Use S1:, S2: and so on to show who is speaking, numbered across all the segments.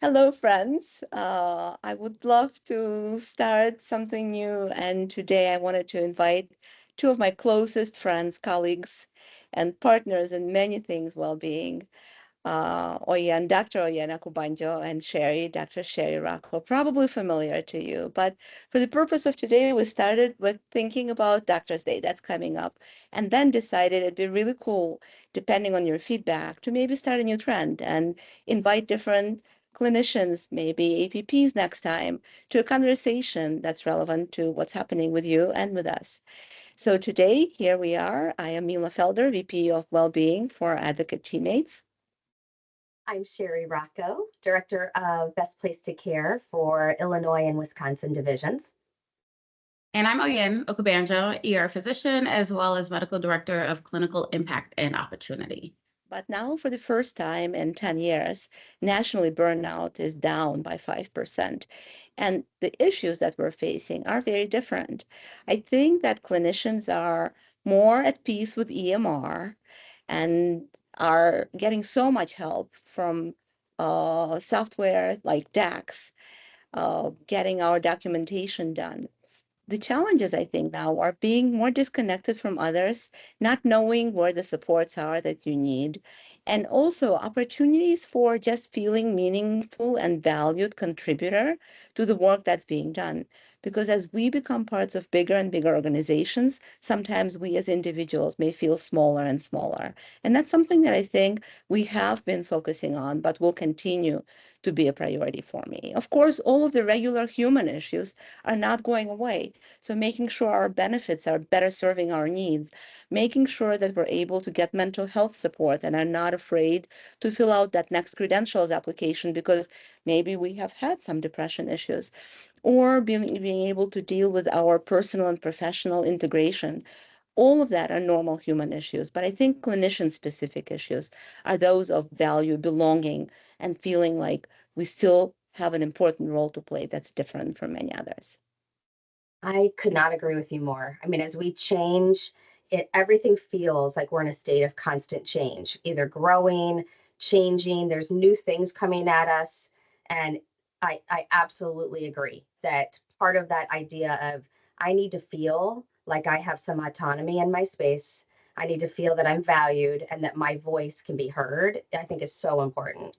S1: Hello, friends. I would love to start something new, and today I wanted to invite two of my closest friends, colleagues, and partners in many things well-being, Dr. Okubanjo and Dr. Sherry Rocco, probably familiar to you. But for the purpose of today, we started with thinking about Doctor's Day that's coming up, and then decided it'd be really cool, depending on your feedback, to maybe start a new trend and invite different clinicians, maybe APPs next time, to a conversation that's relevant to what's happening with you and with us. So today, here we are. I am Mila Felder, VP of Wellbeing for Advocate Teammates.
S2: I'm Sherry Rocco, Director of Best Place to Care for Illinois and Wisconsin divisions.
S3: And I'm Okubanjo, ER physician, as well as Medical Director of Clinical Impact and Opportunity.
S1: But now, for the first time in 10 years, nationally burnout is down by 5%. And the issues that we're facing are very different. I think that clinicians are more at peace with EMR and are getting so much help from software like DAX, getting our documentation done. The challenges, I think, now are being more disconnected from others, not knowing where the supports are that you need, and also opportunities for just feeling meaningful and valued contributor to the work that's being done. Because as we become parts of bigger and bigger organizations, sometimes we as individuals may feel smaller and smaller. And that's something that I think we have been focusing on, but will continue to be a priority for me. Of course, all of the regular human issues are not going away. So making sure our benefits are better serving our needs, making sure that we're able to get mental health support and are not afraid to fill out that next credentials application because maybe we have had some depression issues, or being able to deal with our personal and professional integration. All of that are normal human issues, but I think clinician-specific issues are those of value, belonging, and feeling like we still have an important role to play that's different from many others.
S2: I could not agree with you more. I mean, as we change, everything feels like we're in a state of constant change, either growing, changing, there's new things coming at us. And I absolutely agree that part of that idea of I need to feel like I have some autonomy in my space. I need to feel that I'm valued and that my voice can be heard, I think is so important.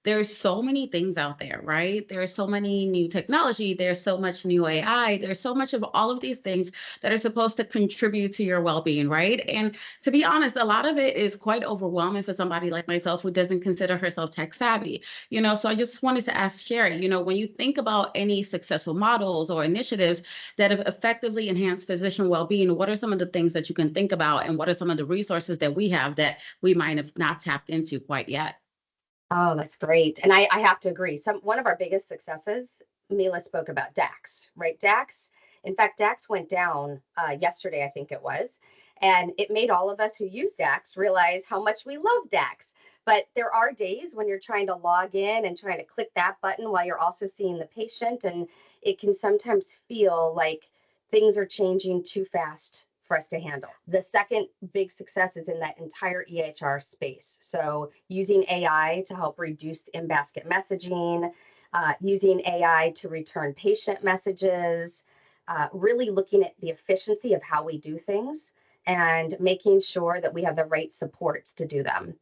S3: There's so many things out there, right? There's so many new technology. There's so much new AI. There's so much of all of these things that are supposed to contribute to your well-being, right? And to be honest, a lot of it is quite overwhelming for somebody like myself who doesn't consider herself tech savvy. So I just wanted to ask Sherry, when you think about any successful models or initiatives that have effectively enhanced physician well-being, what are some of the things that you can think about, and what are some of the resources that we have that we might have not tapped into quite yet?
S2: Oh, that's great. And I have to agree. One of our biggest successes, Mila spoke about DAX, right? DAX, in fact, DAX went down yesterday, I think it was. And it made all of us who use DAX realize how much we love DAX. But there are days when you're trying to log in and trying to click that button while you're also seeing the patient. And it can sometimes feel like things are changing too fast for us to handle. The second big success is in that entire EHR space. So using AI to help reduce in-basket messaging, using AI to return patient messages, really looking at the efficiency of how we do things and making sure that we have the right supports to do them.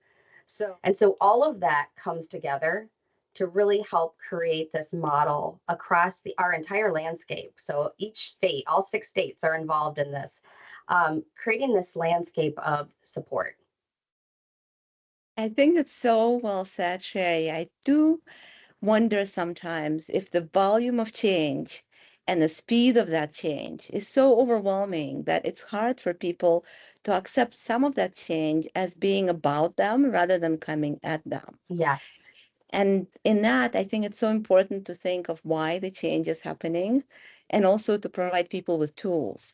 S2: So all of that comes together to really help create this model across our entire landscape. So each state, all 6 states are involved in this. Creating this landscape of support.
S1: I think it's so well said, Sherry. I do wonder sometimes if the volume of change and the speed of that change is so overwhelming that it's hard for people to accept some of that change as being about them rather than coming at them.
S2: Yes.
S1: And in that, I think it's so important to think of why the change is happening and also to provide people with tools.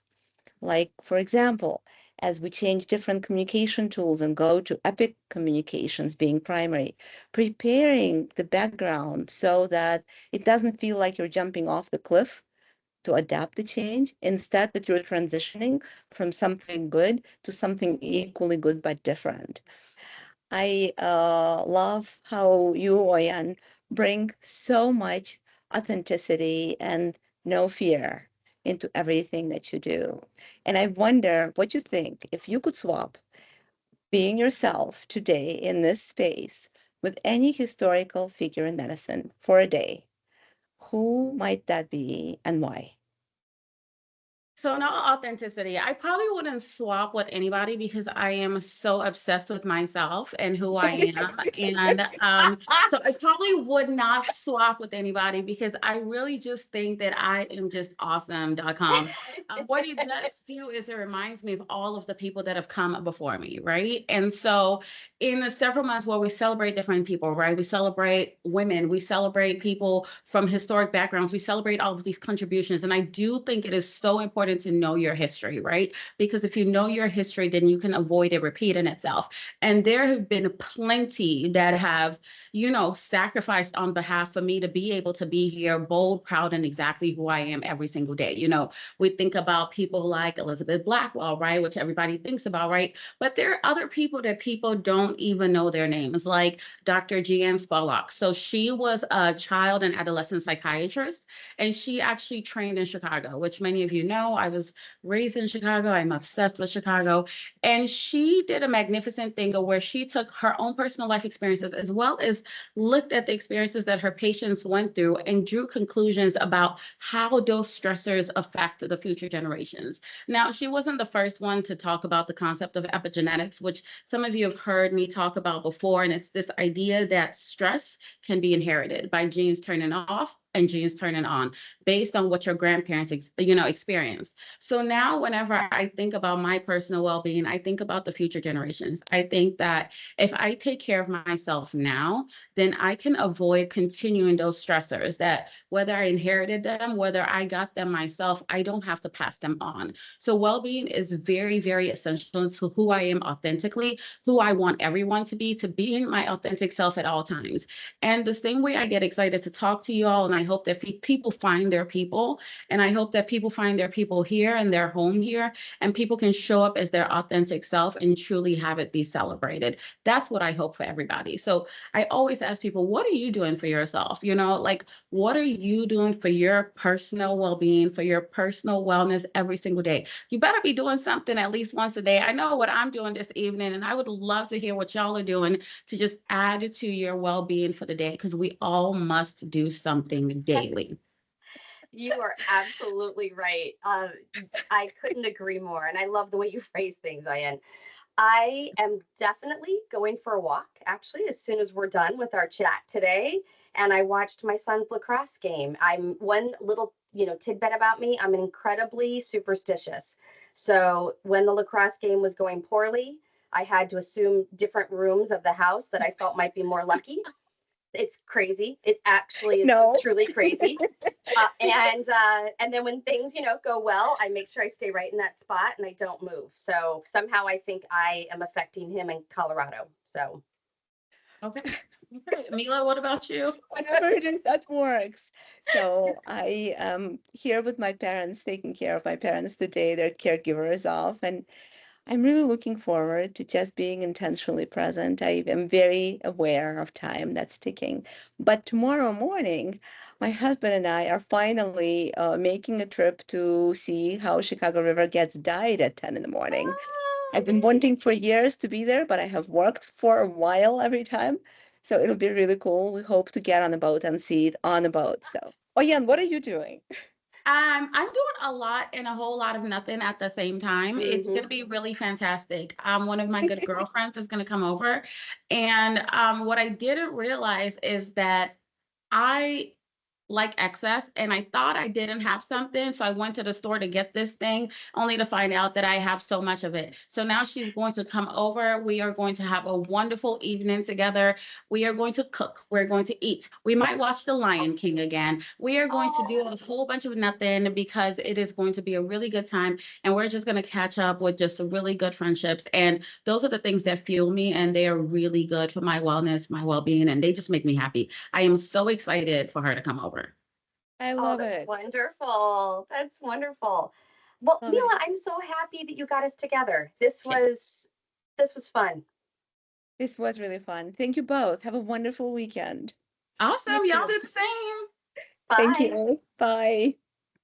S1: Like, for example, as we change different communication tools and go to epic communications being primary, preparing the background so that it doesn't feel like you're jumping off the cliff to adapt the change, instead that you're transitioning from something good to something equally good but different. I love how you, Oyan, bring so much authenticity and no fear into everything that you do. And I wonder what you think if you could swap being yourself today in this space with any historical figure in medicine for a day, who might that be and why?
S3: So no authenticity. I probably wouldn't swap with anybody because I am so obsessed with myself and who I am. And so I probably would not swap with anybody because I really just think that I am just awesome.com. What it does do is it reminds me of all of the people that have come before me, right? And so in the several months where we celebrate different people, right? We celebrate women, we celebrate people from historic backgrounds, we celebrate all of these contributions. And I do think it is so important to know your history, right? Because if you know your history, then you can avoid it repeating itself. And there have been plenty that have, sacrificed on behalf for me to be able to be here, bold, proud, and exactly who I am every single day. We think about people like Elizabeth Blackwell, right? Which everybody thinks about, right? But there are other people that people don't even know their names, like Dr. Jeanne Spollock. So she was a child and adolescent psychiatrist, and she actually trained in Chicago, which many of you know. I was raised in Chicago. I'm obsessed with Chicago. And she did a magnificent thing where she took her own personal life experiences as well as looked at the experiences that her patients went through and drew conclusions about how those stressors affect the future generations. Now, she wasn't the first one to talk about the concept of epigenetics, which some of you have heard me talk about before. And it's this idea that stress can be inherited by genes turning off and genes turning on based on what your grandparents experienced. So now whenever I think about my personal well-being, I think about the future generations. I think that if I take care of myself now, then I can avoid continuing those stressors that whether I inherited them, whether I got them myself, I don't have to pass them on. So well-being is very, very essential to who I am authentically, who I want everyone to being my authentic self at all times. And the same way I get excited to talk to you all, and I hope that people find their people, and I hope that people find their people here and their home here, and people can show up as their authentic self and truly have it be celebrated. That's what I hope for everybody. So I always ask people, what are you doing for yourself? Like, what are you doing for your personal well-being, for your personal wellness every single day? You better be doing something at least once a day. I know what I'm doing this evening, and I would love to hear what y'all are doing to just add to your well-being for the day, because we all must do something daily.
S2: You are absolutely right. I couldn't agree more. And I love the way you phrase things, Ian. I am definitely going for a walk, actually, as soon as we're done with our chat today. And I watched my son's lacrosse game. I'm one little, tidbit about me. I'm incredibly superstitious. So when the lacrosse game was going poorly, I had to assume different rooms of the house that I felt might be more lucky. It's crazy. It actually is
S1: No.
S2: truly crazy. And then when things, go well, I make sure I stay right in that spot and I don't move. So somehow I think I am affecting him in Colorado. So
S3: Okay. Okay. Mila, what about you?
S1: Whatever it is that works. So I am here with my parents, taking care of my parents today. Their caregiver is off, and I'm really looking forward to just being intentionally present. I am very aware of time that's ticking. But tomorrow morning, my husband and I are finally making a trip to see how Chicago River gets dyed at 10 in the morning. I've been wanting for years to be there, but I have worked for a while every time. So it'll be really cool. We hope to get on a boat and see it on a boat. So, oh, Jan, what are you doing?
S3: I'm doing a lot and a whole lot of nothing at the same time. It's going to be really fantastic. One of my good girlfriends is going to come over. And what I didn't realize is that I like excess, and I thought I didn't have something, so I went to the store to get this thing only to find out that I have so much of it. So now she's going to come over. We are going to have a wonderful evening together. We are going to cook, we're going to eat, we might watch The Lion King again. We are going to do a whole bunch of nothing because it is going to be a really good time, and we're just going to catch up with just some really good friendships. And those are the things that fuel me, and they are really good for my wellness, my well-being, and they just make me happy. I am so excited for her to come over.
S1: I
S2: Oh,
S1: love
S2: that's
S1: it.
S2: wonderful. That's wonderful. Well,
S1: Love it.
S2: Mila, I'm so happy that you got us together. This was fun.
S1: This was really fun. Thank you both. Have a wonderful weekend.
S3: Awesome.
S2: You
S3: Y'all
S2: too.
S3: do the same.
S1: Thank
S2: Bye.
S1: you. Bye.